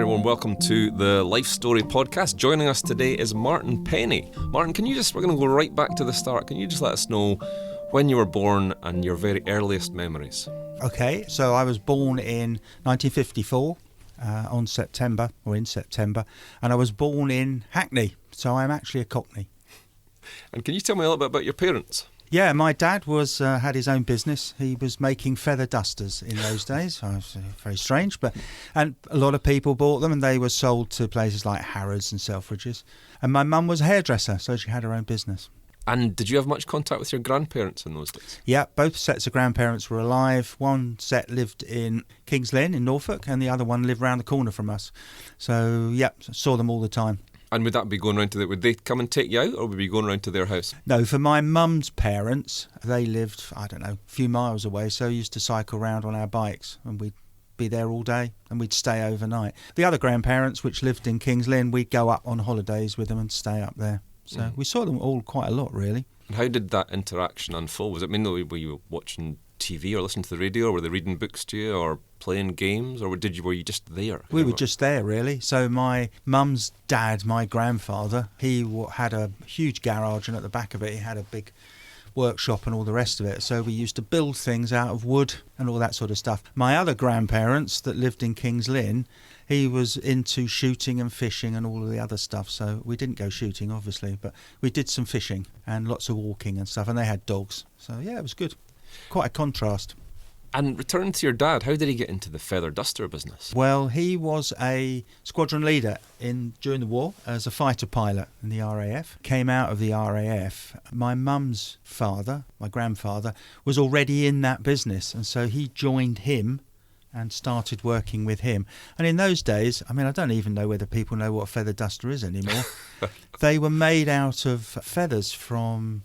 very warm welcome to the Life Story podcast. Joining us today is Martin Penny. Martin, we're going to go right back to the start. Can you just let us know when you were born and your very earliest memories? Okay, so I was born in 1954 in September, and I was born in Hackney, so I'm actually a Cockney. And can you tell me a little bit about your parents? Yeah, my dad had his own business. He was making feather dusters in those days. Very strange, and a lot of people bought them, and they were sold to places like Harrods and Selfridges. And my mum was a hairdresser, so she had her own business. And did you have much contact with your grandparents in those days? Yeah, both sets of grandparents were alive. One set lived in King's Lynn in Norfolk, and the other one lived round the corner from us. So, yeah, saw them all the time. And would that be going round would they come and take you out, or would we be going round to their house? No, for my mum's parents, they lived, a few miles away, so we used to cycle round on our bikes, and we'd be there all day, and we'd stay overnight. The other grandparents, which lived in King's Lynn, we'd go up on holidays with them and stay up there. So we saw them all quite a lot, really. And how did that interaction unfold? Was it mainly were you watching TV or listening to the radio, or were they reading books to you or playing games, or were you just there? We were just there, really. So my mum's dad, my grandfather, he had a huge garage, and at the back of it he had a big workshop and all the rest of it. So we used to build things out of wood and all that sort of stuff. My other grandparents that lived in King's Lynn, he was into shooting and fishing and all of the other stuff. So we didn't go shooting, obviously, but we did some fishing and lots of walking and stuff. And they had dogs. So, yeah, it was good. Quite a contrast. And returning to your dad, how did he get into the feather duster business? Well, he was a squadron leader during the war as a fighter pilot in the RAF. Came out of the RAF. My mum's father, my grandfather, was already in that business, and so he joined him and started working with him. And in those days, I don't even know whether people know what a feather duster is anymore. They were made out of feathers from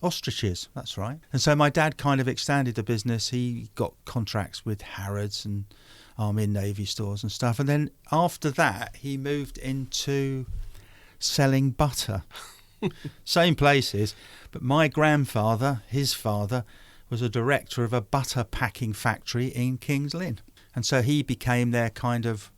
ostriches, that's right. And so my dad kind of extended the business. He got contracts with Harrods and Army and Navy stores and stuff. And then after that, he moved into selling butter. Same places. But my grandfather, his father, was a director of a butter packing factory in King's Lynn. And so he became their kind of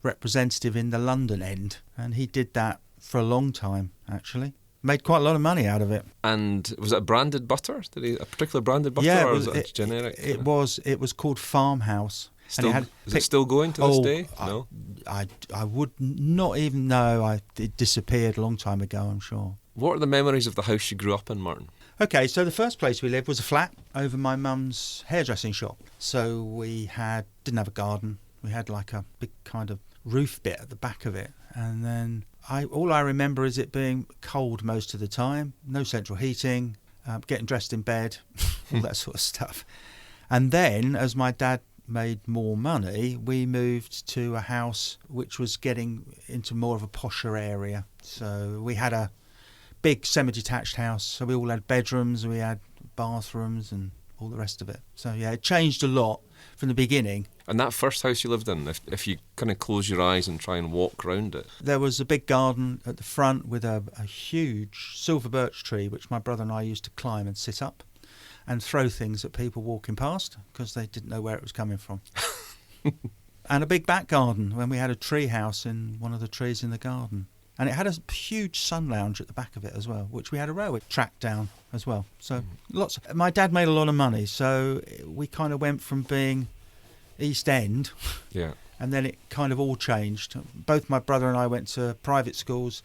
representative in the London end. And he did that for a long time, actually. Made quite a lot of money out of it. And was it a branded butter? Did he a particular branded butter, or was it generic? It was called Farmhouse. Is it still going to this day? No, I would not even know. It disappeared a long time ago, I'm sure. What are the memories of the house you grew up in, Martin? Okay, so the first place we lived was a flat over my mum's hairdressing shop. So we didn't have a garden. We had like a big kind of roof bit at the back of it, and then all I remember is it being cold most of the time, no central heating, getting dressed in bed, all that sort of stuff. And then, as my dad made more money, we moved to a house which was getting into more of a posher area. So we had a big semi-detached house, so we all had bedrooms, we had bathrooms and all the rest of it. So yeah, it changed a lot from the beginning. And that first house you lived in, if you kind of close your eyes and try and walk around it? There was a big garden at the front with a huge silver birch tree, which my brother and I used to climb and sit up and throw things at people walking past because they didn't know where it was coming from. And a big back garden when we had a tree house in one of the trees in the garden. And it had a huge sun lounge at the back of it as well, which we had a railway track down as well. So my dad made a lot of money, so we kind of went from being East End, yeah, and then it kind of all changed. Both my brother and I went to private schools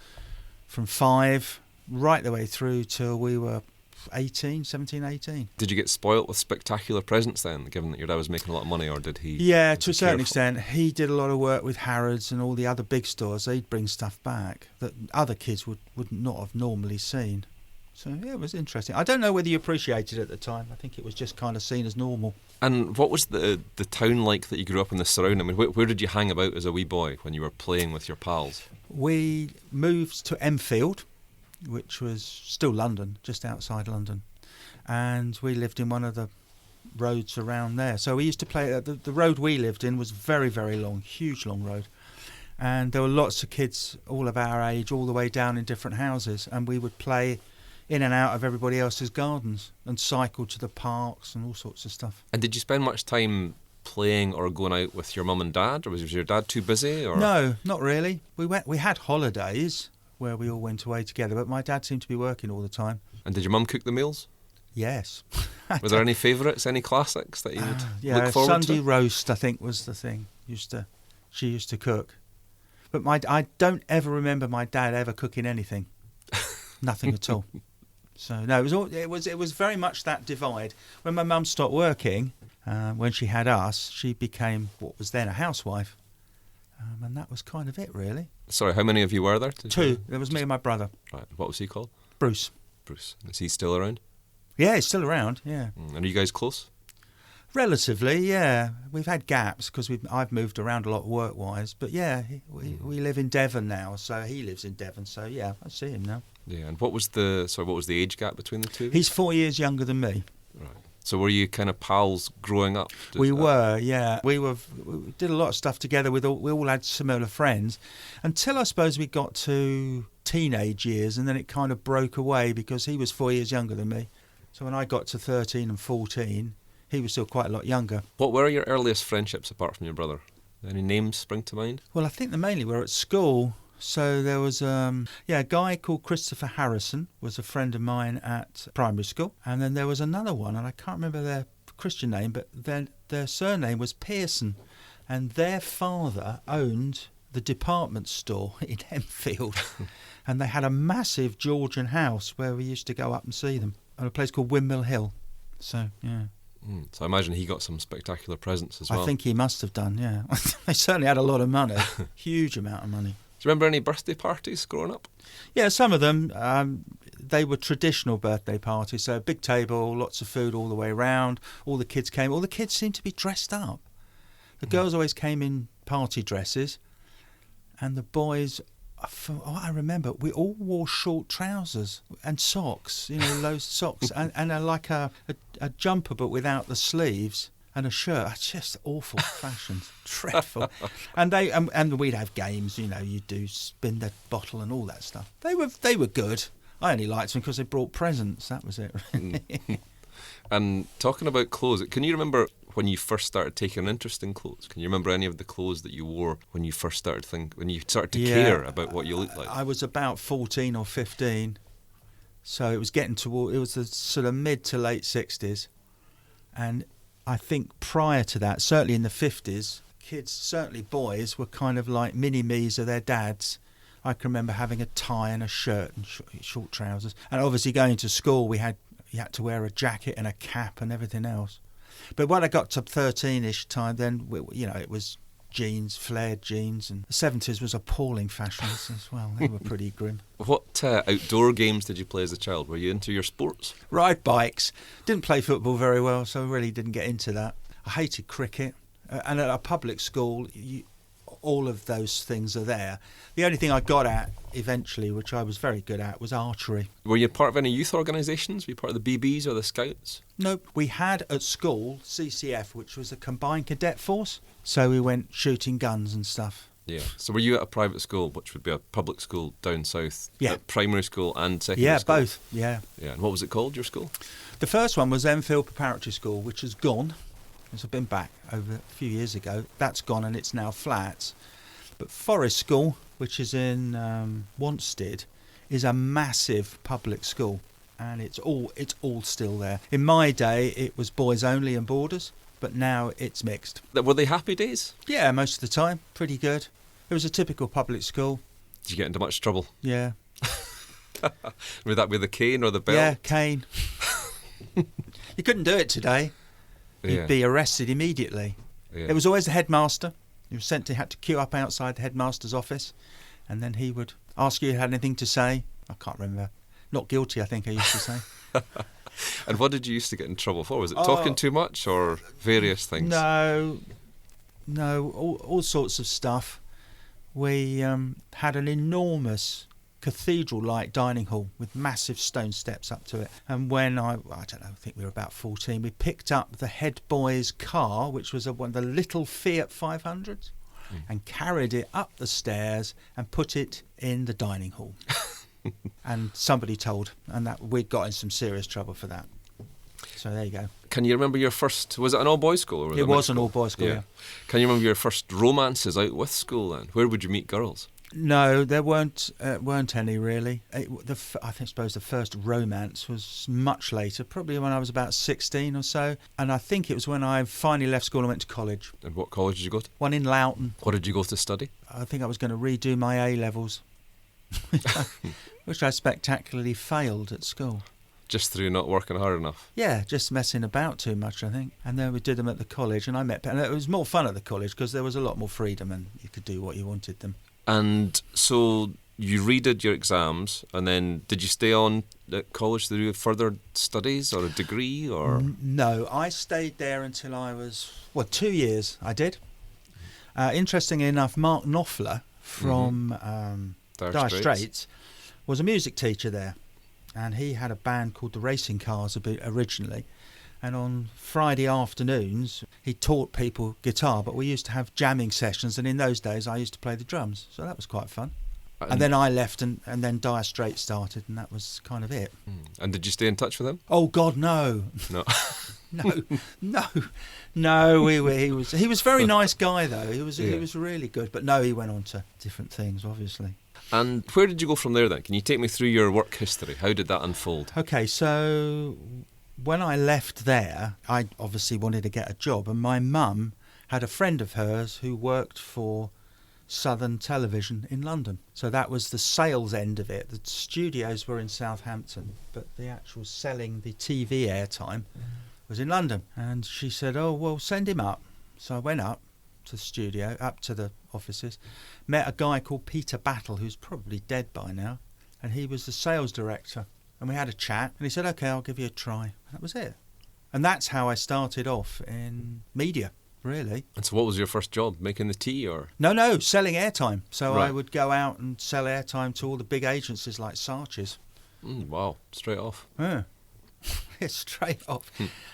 from 5 right the way through till we were 17, 18. Did you get spoilt with spectacular presents then, given that your dad was making a lot of money, or did he? Yeah, to a certain extent. He did a lot of work with Harrods and all the other big stores. They'd bring stuff back that other kids would not have normally seen. So, yeah, it was interesting. I don't know whether you appreciated it at the time. I think it was just kind of seen as normal. And what was the town like that you grew up in, the surround? I mean, where did you hang about as a wee boy when you were playing with your pals? We moved to Enfield, which was still London, just outside London. And we lived in one of the roads around there. So we used to play, the road we lived in was very, very long, huge long road. And there were lots of kids all of our age, all the way down in different houses. And we would play in and out of everybody else's gardens and cycle to the parks and all sorts of stuff. And did you spend much time playing or going out with your mum and dad, or was your dad too busy? Or? No, not really. We had holidays where we all went away together, but my dad seemed to be working all the time. And did your mum cook the meals? Yes. Were there any favourites, any classics that you would yeah, look forward Sunday to? roast, I think, was the thing. She used to cook. But I don't ever remember my dad ever cooking anything. Nothing at all. So no, it was very much that divide. When my mum stopped working, when she had us, she became what was then a housewife. And that was kind of it, really. Sorry, how many of you were there? Two. There was me and my brother. Right. What was he called? Bruce. Bruce. Is he still around? Yeah, he's still around, yeah. And are you guys close? Relatively, yeah. We've had gaps because I've moved around a lot work-wise. But yeah, we live in Devon now, so he lives in Devon. So yeah, I see him now. Yeah, and what was the age gap between the two? He's 4 years younger than me. Right. So were you kind of pals growing up? We were, yeah. We did a lot of stuff together. We all had similar friends until I suppose we got to teenage years, and then it kind of broke away because he was 4 years younger than me. So when I got to 13 and 14, he was still quite a lot younger. What were your earliest friendships apart from your brother? Any names spring to mind? Well, I think they mainly were at school. So there was a guy called Christopher Harrison was a friend of mine at primary school. And then there was another one, and I can't remember their Christian name, but their surname was Pearson. And their father owned the department store in Enfield. And they had a massive Georgian house where we used to go up and see them at a place called Windmill Hill. So, yeah. So I imagine he got some spectacular presents as well. I think he must have done, yeah. They certainly had a lot of money, huge amount of money. Do you remember any birthday parties growing up? Yeah, some of them. They were traditional birthday parties, so a big table, lots of food all the way around. All the kids came. All the kids seemed to be dressed up. The girls always came in party dresses, and the boys, I remember, we all wore short trousers and socks, low socks, and like a jumper but without the sleeves. And a shirt. Just awful fashions, dreadful. And we'd have games, you'd do spin the bottle and all that stuff. They were good. I only liked them because they brought presents. That was it. And talking about clothes, can you remember when you first started taking an interest in clothes? Can you remember any of the clothes that you wore when you first started to care about what you looked like? I was about 14 or 15, so it was getting toward. It was the sort of mid to late 60s, and I think prior to that, certainly in the 50s, kids, certainly boys, were kind of like mini-me's of their dads. I can remember having a tie and a shirt and short trousers. And obviously going to school, you had to wear a jacket and a cap and everything else. But when I got to 13-ish time, then, it was jeans, flared jeans. And the 70s was appalling fashions as well. They were pretty grim. What outdoor games did you play as a child? Were you into your sports? Ride bikes. Didn't play football very well, so I really didn't get into that. I hated cricket. And at a public school, all of those things are there. The only thing I got at eventually, which I was very good at, was archery. Were you part of any youth organisations? Were you part of the BBs or the Scouts? Nope. We had at school CCF, which was a combined cadet force. So we went shooting guns and stuff. Yeah. So were you at a private school, which would be a public school down south? Yeah. Primary school and secondary school? Yeah, both. Yeah. Yeah. And what was it called, your school? The first one was Enfield Preparatory School, which has gone. I've been back over a few years ago. That's gone and it's now flats. But Forest School, which is in Wanstead, is a massive public school, and it's all still there. In my day, it was boys only and boarders, but now it's mixed. Were they happy days? Yeah, most of the time, pretty good. It was a typical public school. Did you get into much trouble? Yeah. Would that be the cane or the belt? Yeah, cane. You couldn't do it today. You'd be arrested immediately. Yeah. It was always the headmaster. You had to queue up outside the headmaster's office, and then he would ask you if you had anything to say. I can't remember. Not guilty, I think I used to say. And what did you used to get in trouble for? Was it talking too much or various things? No, all sorts of stuff. We had an enormous cathedral-like dining hall with massive stone steps up to it. And when I think we were about 14, we picked up the head boy's car, which was one of the little Fiat 500s, and carried it up the stairs and put it in the dining hall. And somebody told, and that we got in some serious trouble for that. So there you go. Can you remember your first... Was it an all-boys school? Or was It was an all-boys school, yeah. Can you remember your first romances out with school then? Where would you meet girls? No, there weren't any really. I suppose the first romance was much later, probably when I was about 16 or so. And I think it was when I finally left school and went to college. And what college did you go to? One in Loughton. What did you go to study? I think I was going to redo my A-levels, which I spectacularly failed at school. Just through not working hard enough? Yeah, just messing about too much, I think. And then we did them at the college, and and it was more fun at the college because there was a lot more freedom and you could do what you wanted them. And so you redid your exams, and then did you stay on at college to do further studies or a degree? Or No, I stayed there until I was, 2 years I did. Interestingly enough, Mark Nopfler from Dire Straits was a music teacher there. And he had a band called the Racing Cars originally. And on Friday afternoons, he taught people guitar, but we used to have jamming sessions. And in those days, I used to play the drums. So that was quite fun. And then I left, and then Dire Straits started, and that was kind of it. And did you stay in touch with him? Oh, God, no. No. No. He was a very nice guy, though. He was really good. But no, he went on to different things, obviously. And where did you go from there then? Can you take me through your work history? How did that unfold? Okay, so when I left there, I obviously wanted to get a job, and my mum had a friend of hers who worked for Southern Television in London. So that was the sales end of it. The studios were in Southampton, but the actual selling the TV airtime was in London. And she said, oh, well, send him up. So I went up to the studio, up to the offices, met a guy called Peter Battle, who's probably dead by now, and he was the sales director. And we had a chat, and he said, OK, I'll give you a try. And that was it. And that's how I started off in media, really. And so what was your first job, making the tea or...? No, selling airtime. So Right. I would go out and sell airtime to all the big agencies like Saatchi's. Wow, straight off. Yeah. Straight off.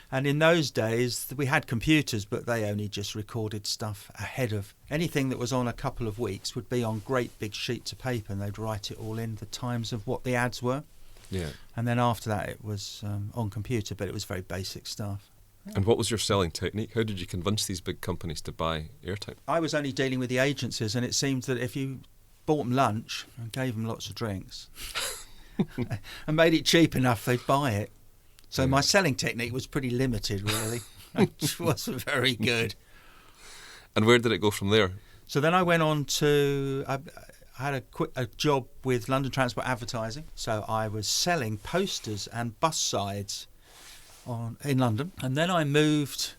And in those days, we had computers, but they only just recorded stuff ahead of... Anything that was on a couple of weeks would be on great big sheets of paper, and they'd write it all in, the times of what the ads were. Yeah. And then after that, it was on computer, but it was very basic stuff. And what was your selling technique? How did you convince these big companies to buy airtime? I was only dealing with the agencies, and it seemed that if you bought them lunch and gave them lots of drinks and made it cheap enough, they'd buy it. So my selling technique was pretty limited, really. It wasn't very good. And where did it go from there? So then I went on to... I had a job with London Transport Advertising. So I was selling posters and bus sides in London. And then I moved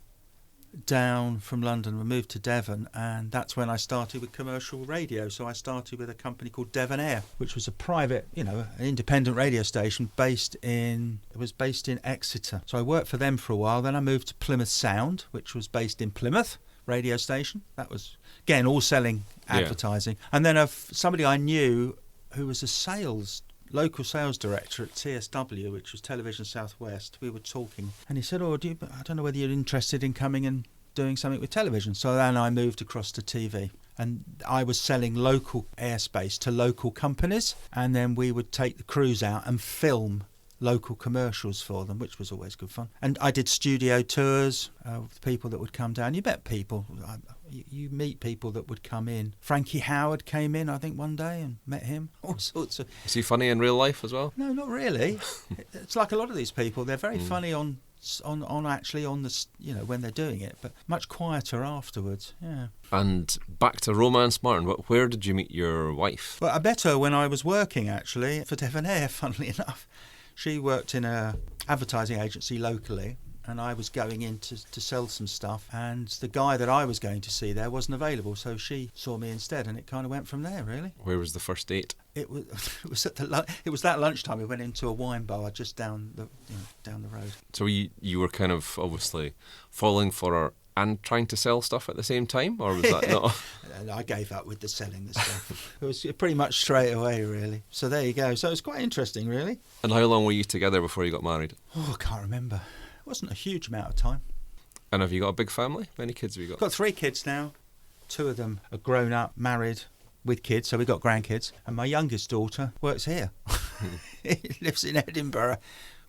down from London. We moved to Devon, and that's when I started with commercial radio. So I started with a company called Devon Air, which was a private, an independent radio station based in Exeter. So I worked for them for a while. Then I moved to Plymouth Sound, which was based in Plymouth radio station. That was, again, all selling advertising. Yeah. And then somebody I knew who was local sales director at TSW, which was Television Southwest. We were talking, and he said, I don't know whether you're interested in coming and doing something with television. So then I moved across to TV, and I was selling local airspace to local companies, and then we would take the crews out and film local commercials for them, which was always good fun. And I did studio tours with people that would come down. You met people. You meet people that would come in. Frankie Howard came in, I think, one day, and met him. All sorts of... Is he funny in real life as well? No, not really. It's like a lot of these people. They're very funny on the, when they're doing it, but much quieter afterwards. Yeah. And back to romance, Martin. Where did you meet your wife? Well, I met her when I was working, actually, for Devon Air, funnily enough. She worked in a advertising agency locally, and I was going in to sell some stuff, and the guy that I was going to see there wasn't available, so she saw me instead, and it kind of went from there, really. Where was the first date? It was that lunchtime. We went into a wine bar just down the road. So you were kind of obviously falling for her and trying to sell stuff at the same time, or was that not? I gave up with the selling the stuff. It was pretty much straight away, really. So there you go. So it was quite interesting, really. And how long were you together before you got married? Oh, I can't remember. It wasn't a huge amount of time. And have you got a big family? How many kids have you got? I've got 3 kids now. 2 of them are grown up, married, with kids, so we've got grandkids. And my youngest daughter works here. Lives in Edinburgh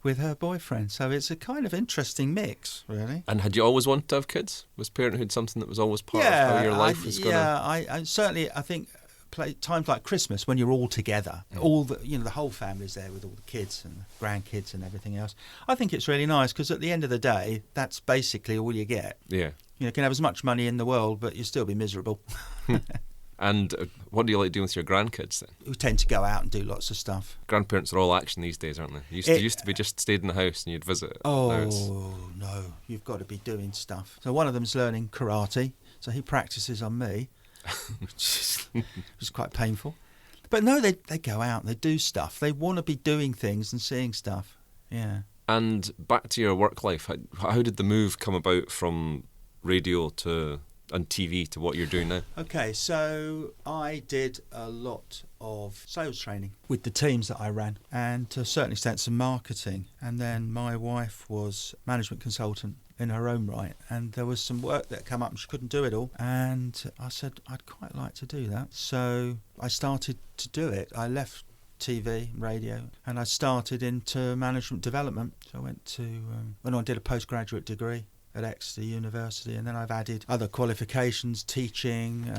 with her boyfriend. So it's a kind of interesting mix, really. And had you always wanted to have kids? Was parenthood something that was always part of how your life was going to... Yeah, I certainly, I think, times like Christmas when you're all together, all the the whole family's there with all the kids and grandkids and everything else. I think it's really nice because at the end of the day, that's basically all you get. Yeah. You can have as much money in the world, but you'll still be miserable. And what do you like doing with your grandkids then? We tend to go out and do lots of stuff. Grandparents are all action these days, aren't they? Used to be just stayed in the house and you'd visit. Oh, no, you've got to be doing stuff. So one of them's learning karate, so he practices on me, which is quite painful. But no, they go out and they do stuff. They want to be doing things and seeing stuff. Yeah. And back to your work life, how did the move come about from radio and TV to what you're doing now? Okay, so I did a lot of sales training with the teams that I ran, and to a certain extent some marketing. And then my wife was management consultant in her own right, and there was some work that came up and she couldn't do it all. And I said, I'd quite like to do that. So I started to do it. I left TV, radio, and I started into management development. So I went on and did a postgraduate degree at Exeter University, and then I've added other qualifications, teaching,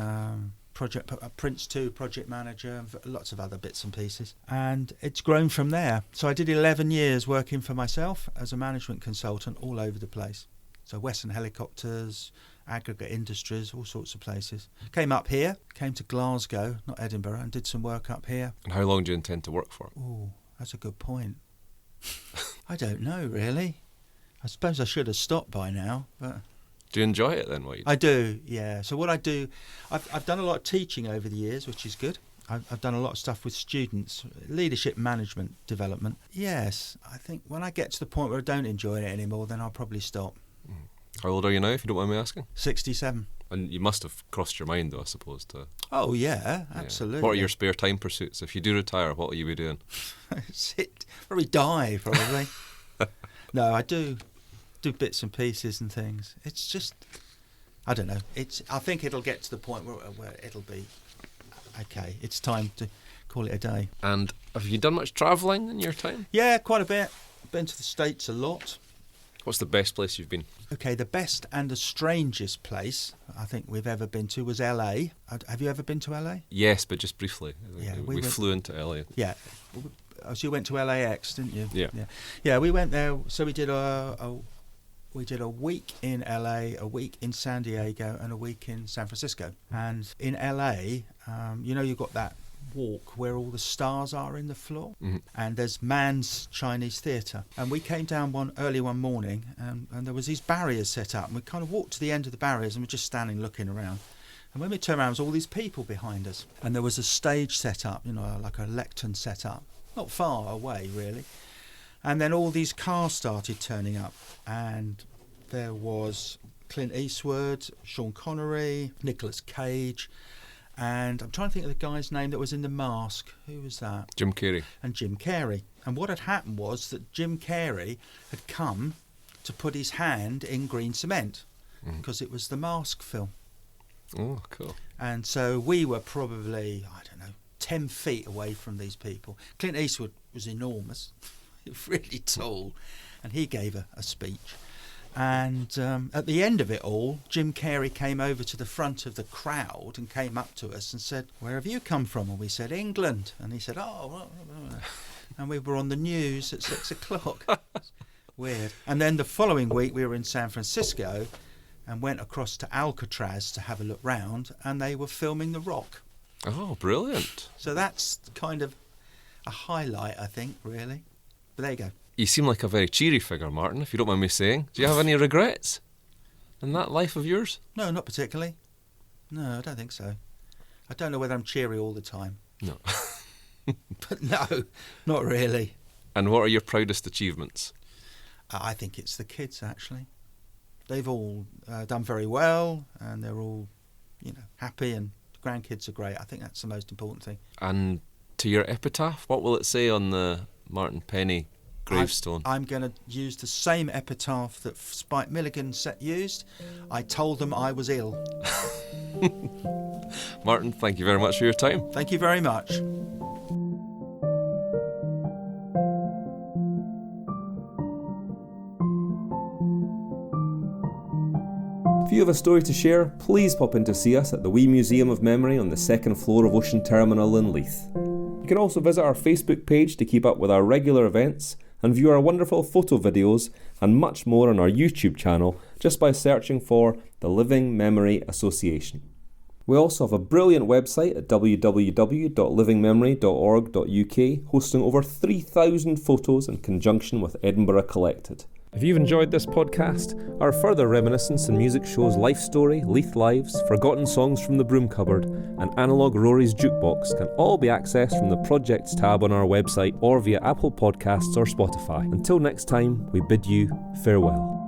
Prince 2, project manager, lots of other bits and pieces. And it's grown from there. So I did 11 years working for myself as a management consultant all over the place. So Western Helicopters, aggregate industries, all sorts of places. Came up here, came to Glasgow, not Edinburgh, and did some work up here. And how long do you intend to work for? Oh, that's a good point. I don't know, really. I suppose I should have stopped by now, but... Do you enjoy it then, what you do? I do, yeah. So what I do, I've done a lot of teaching over the years, which is good. I've done a lot of stuff with students, leadership management development. Yes, I think when I get to the point where I don't enjoy it anymore, then I'll probably stop. How old are you now, if you don't mind me asking? 67. And you must have crossed your mind, though, I suppose, to... Oh, yeah, absolutely. What are your spare time pursuits? If you do retire, what will you be doing? Probably die, probably. No, I do bits and pieces and things. It's just, I don't know. I think it'll get to the point where it'll be okay. It's time to call it a day. And have you done much travelling in your time? Yeah, quite a bit. Been to the States a lot. What's the best place you've been? Okay, the best and the strangest place I think we've ever been to was LA. Have you ever been to LA? Yes, but just briefly. Yeah, we flew into LA. Yeah. So you went to LAX, didn't you? Yeah. Yeah, we went there. So we did a week in LA, a week in San Diego, and a week in San Francisco. And in LA, you've got that walk where all the stars are in the floor, and there's Mann's Chinese Theatre. And we came down early one morning, and there was these barriers set up, and we kind of walked to the end of the barriers, and we're just standing looking around. And when we turned around, there was all these people behind us, and there was a stage set up, like a lectern set up, not far away really. And then all these cars started turning up, and there was Clint Eastwood, Sean Connery, Nicolas Cage, and I'm trying to think of the guy's name that was in The Mask. Who was that? Jim Carrey. And Jim Carrey. And what had happened was that Jim Carrey had come to put his hand in green cement because it was the Mask film. Oh, cool. And so we were probably, 10 feet away from these people. Clint Eastwood was enormous. Really tall, and he gave a speech. And at the end of it all, Jim Carrey came over to the front of the crowd and came up to us and said, "Where have you come from?" And we said, "England." And he said, "Oh," and we were on the news at 6:00. Weird. And then the following week we were in San Francisco and went across to Alcatraz to have a look round, and they were filming The Rock. Oh, brilliant. So that's kind of a highlight, I think, really. But there you go. You seem like a very cheery figure, Martin, if you don't mind me saying. Do you have any regrets in that life of yours? No, not particularly. No, I don't think so. I don't know whether I'm cheery all the time. No. But no, not really. And what are your proudest achievements? I think it's the kids, actually. They've all done very well, and they're all, happy, and the grandkids are great. I think that's the most important thing. And to your epitaph, what will it say on the Martin Penny gravestone? I'm going to use the same epitaph that Spike Milligan used. I told them I was ill. Martin, thank you very much for your time. Thank you very much. If you have a story to share, please pop in to see us at the Wee Museum of Memory on the second floor of Ocean Terminal in Leith. You can also visit our Facebook page to keep up with our regular events and view our wonderful photo videos and much more on our YouTube channel just by searching for the Living Memory Association. We also have a brilliant website at www.livingmemory.org.uk hosting over 3,000 photos in conjunction with Edinburgh Collected. If you've enjoyed this podcast, our further reminiscence and music shows Life Story, Leith Lives, Forgotten Songs from the Broom Cupboard and Analogue Rory's Jukebox can all be accessed from the Projects tab on our website or via Apple Podcasts or Spotify. Until next time, we bid you farewell.